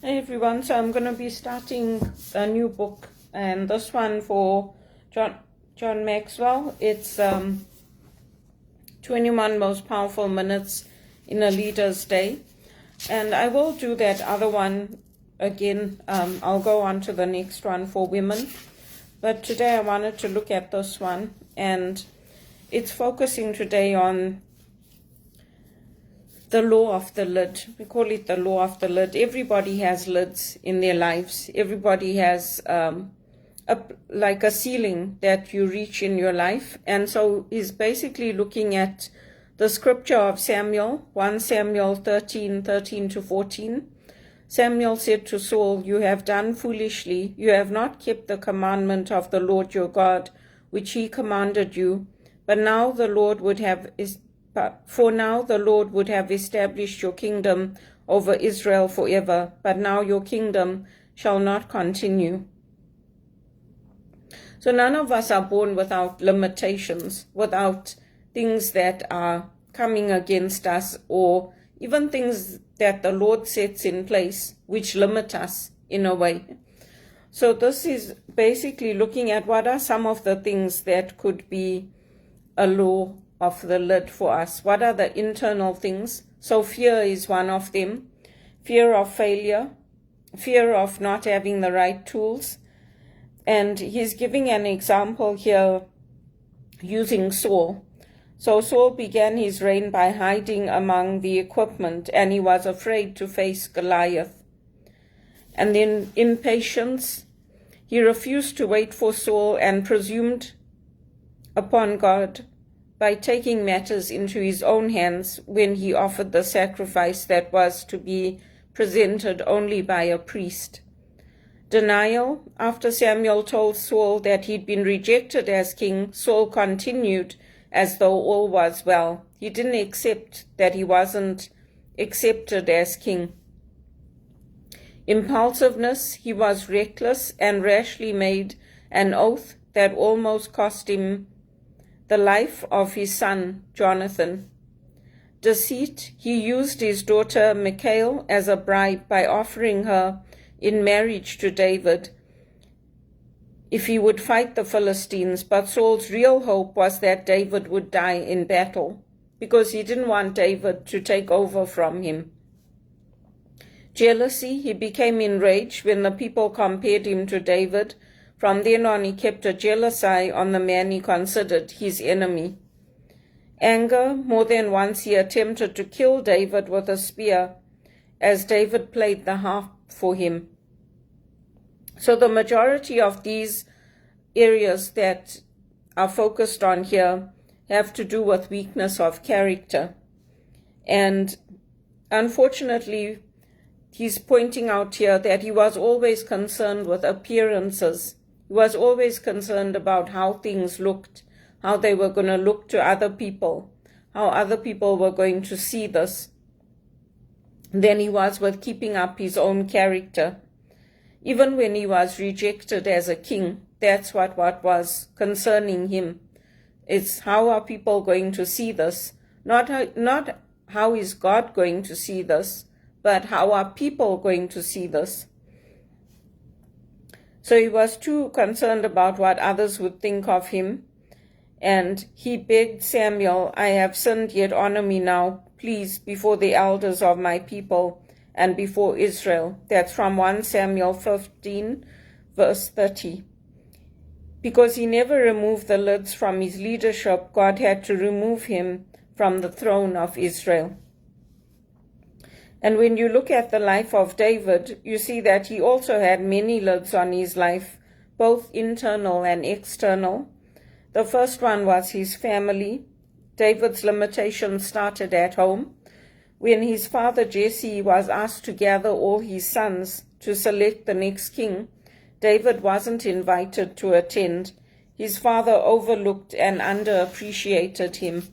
Hey everyone, so I'm going to be starting a new book, and this one for John Maxwell. It's 21 Most Powerful Minutes in a Leader's Day, and I will do that other one again. I'll go on to the next one for women, but today I wanted to look at this one, and it's focusing today on the law of the lid. We call it the law of the lid. Everybody has lids in their lives. Everybody has like a ceiling that you reach in your life. And so he's basically looking at the scripture of Samuel, 1 Samuel 13 to 14. Samuel said to Saul, "You have done foolishly. You have not kept the commandment of the Lord your God, which he commanded you. But now the Lord would have established your kingdom over Israel forever, but now your kingdom shall not continue." So none of us are born without limitations, without things that are coming against us, or even things that the Lord sets in place which limit us in a way. So this is basically looking at what are some of the things that could be a law of the lid for us. What are the internal things? So fear is one of them. Fear of failure, fear of not having the right tools. And he's giving an example here using Saul. So Saul began his reign by hiding among the equipment, and he was afraid to face Goliath. And then impatience. He refused to wait for Saul and presumed upon God by taking matters into his own hands when he offered the sacrifice that was to be presented only by a priest. Denial. After Samuel told Saul that he'd been rejected as king, Saul continued as though all was well. He didn't accept that he wasn't accepted as king. Impulsiveness. He was reckless and rashly made an oath that almost cost him the life of his son, Jonathan. Deceit. He used his daughter Michal as a bribe by offering her in marriage to David if he would fight the Philistines, but Saul's real hope was that David would die in battle, because he didn't want David to take over from him. Jealousy. He became enraged when the people compared him to David. From then on, he kept a jealous eye on the man he considered his enemy. Anger. More than once he attempted to kill David with a spear, as David played the harp for him. So the majority of these areas that are focused on here have to do with weakness of character. And unfortunately, he's pointing out here that he was always concerned with appearances. He was always concerned about how things looked, how they were going to look to other people, how other people were going to see this, than he was with keeping up his own character. Even when he was rejected as a king, that's what was concerning him. It's how are people going to see this? Not how is God going to see this, but how are people going to see this? So he was too concerned about what others would think of him. And he begged Samuel, "I have sinned, yet honor me now, please, before the elders of my people and before Israel." That's from 1 Samuel 15, verse 30. Because he never removed the lids from his leadership, God had to remove him from the throne of Israel. And when you look at the life of David, you see that he also had many lids on his life, both internal and external. The first one was his family. David's limitations started at home. When his father Jesse was asked to gather all his sons to select the next king, David wasn't invited to attend. His father overlooked and underappreciated him.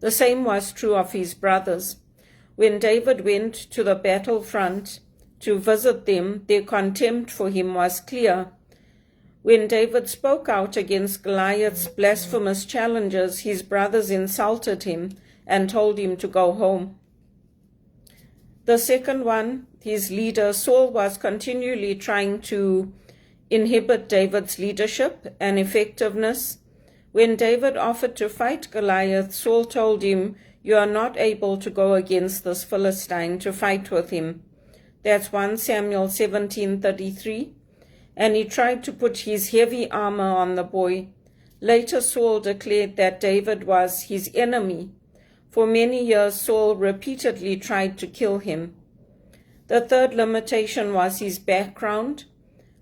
The same was true of his brothers. When David went to the battlefront to visit them, their contempt for him was clear. When David spoke out against Goliath's blasphemous challenges, his brothers insulted him and told him to go home. The second one, his leader, Saul, was continually trying to inhibit David's leadership and effectiveness. When David offered to fight Goliath, Saul told him, "You are not able to go against this Philistine to fight with him." That's 1 Samuel 17:33. And he tried to put his heavy armor on the boy. Later, Saul declared that David was his enemy. For many years, Saul repeatedly tried to kill him. The third limitation was his background.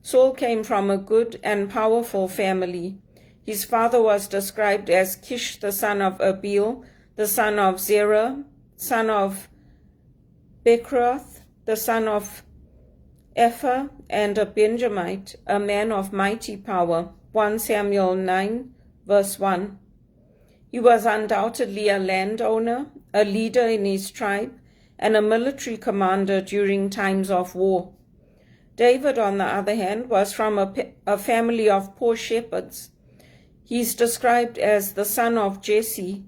Saul came from a good and powerful family. His father was described as Kish, the son of Abiel, the son of Zerah, son of Bechorath, the son of Ephah, and a Benjamite, a man of mighty power. 1 Samuel 9, verse 1. He was undoubtedly a landowner, a leader in his tribe, and a military commander during times of war. David, on the other hand, was from a family of poor shepherds. He is described as the son of Jesse,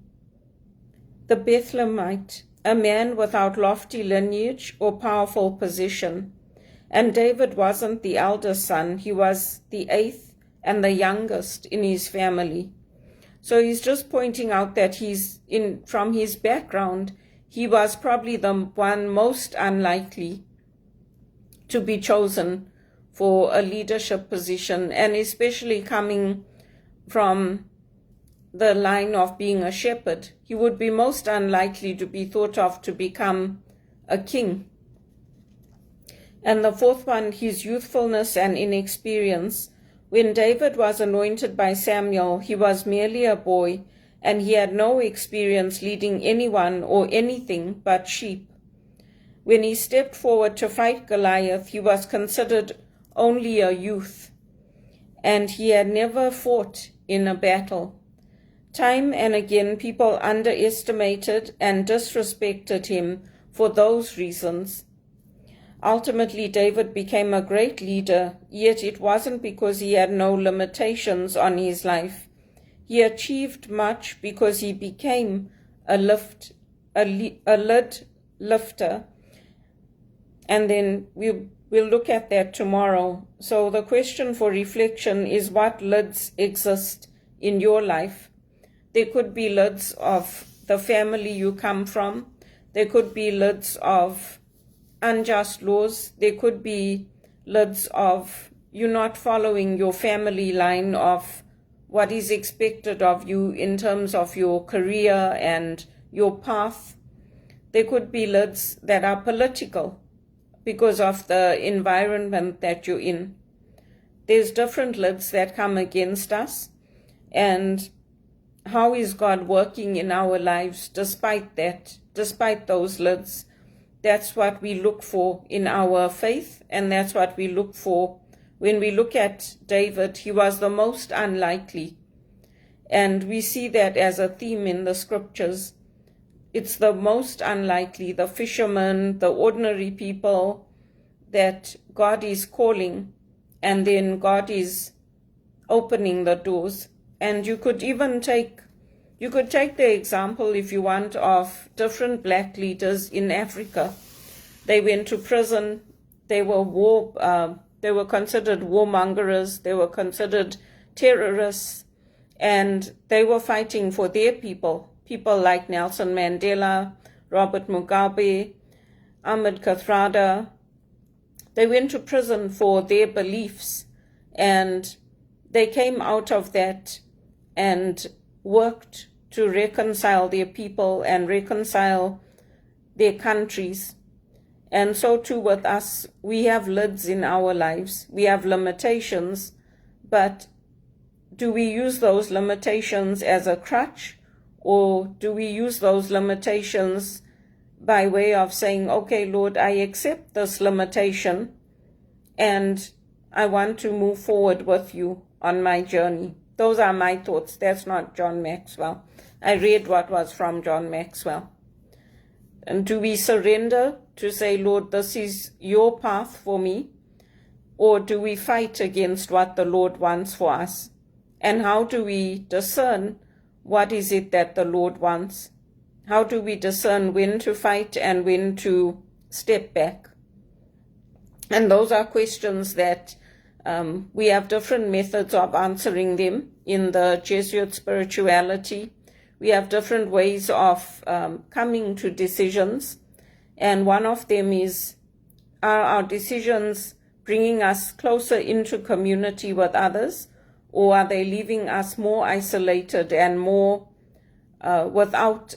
the Bethlehemite, a man without lofty lineage or powerful position. And David wasn't the eldest son, he was the eighth and the youngest in his family. So he's just pointing out that from his background, he was probably the one most unlikely to be chosen for a leadership position, and especially coming from the line of being a shepherd, he would be most unlikely to be thought of to become a king. And the fourth one, his youthfulness and inexperience. When David was anointed by Samuel, he was merely a boy, and he had no experience leading anyone or anything but sheep. When he stepped forward to fight Goliath, he was considered only a youth, and he had never fought in a battle. Time and again, people underestimated and disrespected him for those reasons. Ultimately, David became a great leader, yet it wasn't because he had no limitations on his life. He achieved much because he became a lid lifter. And then we'll look at that tomorrow. So the question for reflection is, what lids exist in your life? There could be lids of the family you come from. There could be lids of unjust laws. There could be lids of you not following your family line of what is expected of you in terms of your career and your path. There could be lids that are political because of the environment that you're in. There's different lids that come against us, and how is God working in our lives despite that, despite those lids? That's what we look for in our faith, and that's what we look for when we look at David. He was the most unlikely, and we see that as a theme in the scriptures. It's the most unlikely, the fishermen, the ordinary people, that God is calling, and then God is opening the doors. And you could take the example, if you want, of different black leaders in Africa. They went to prison. They were considered warmongers. They were considered terrorists, and they were fighting for their people. People like Nelson Mandela, Robert Mugabe, Ahmed Kathrada. They went to prison for their beliefs, and they came out of that and worked to reconcile their people and reconcile their countries. And so too with us, we have lids in our lives. We have limitations, but do we use those limitations as a crutch, or do we use those limitations by way of saying, okay, Lord, I accept this limitation and I want to move forward with you on my journey? Those are my thoughts. That's not John Maxwell. I read what was from John Maxwell. And do we surrender to say, Lord, this is your path for me? Or do we fight against what the Lord wants for us? And how do we discern what is it that the Lord wants? How do we discern when to fight and when to step back? And those are questions that we have different methods of answering them. In the Jesuit spirituality, we have different ways of coming to decisions. And one of them is, are our decisions bringing us closer into community with others, or are they leaving us more isolated and more without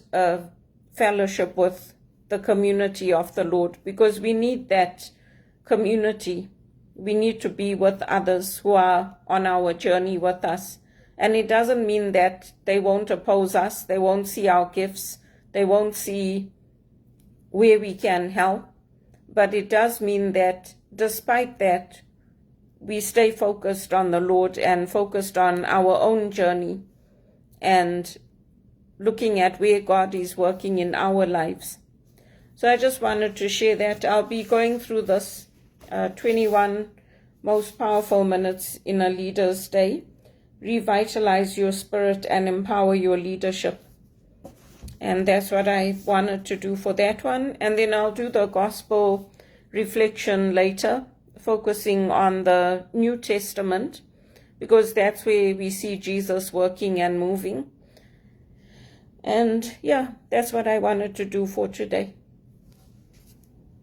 fellowship with the community of the Lord? Because we need that community. We need to be with others who are on our journey with us. And it doesn't mean that they won't oppose us, they won't see our gifts, they won't see where we can help. But it does mean that despite that, we stay focused on the Lord and focused on our own journey and looking at where God is working in our lives. So I just wanted to share that. I'll be going through this 21 most powerful minutes in a leader's day. Revitalize your spirit and empower your leadership. And that's what I wanted to do for that one. And then I'll do the gospel reflection later, focusing on the New Testament, because that's where we see Jesus working and moving. And yeah, that's what I wanted to do for today.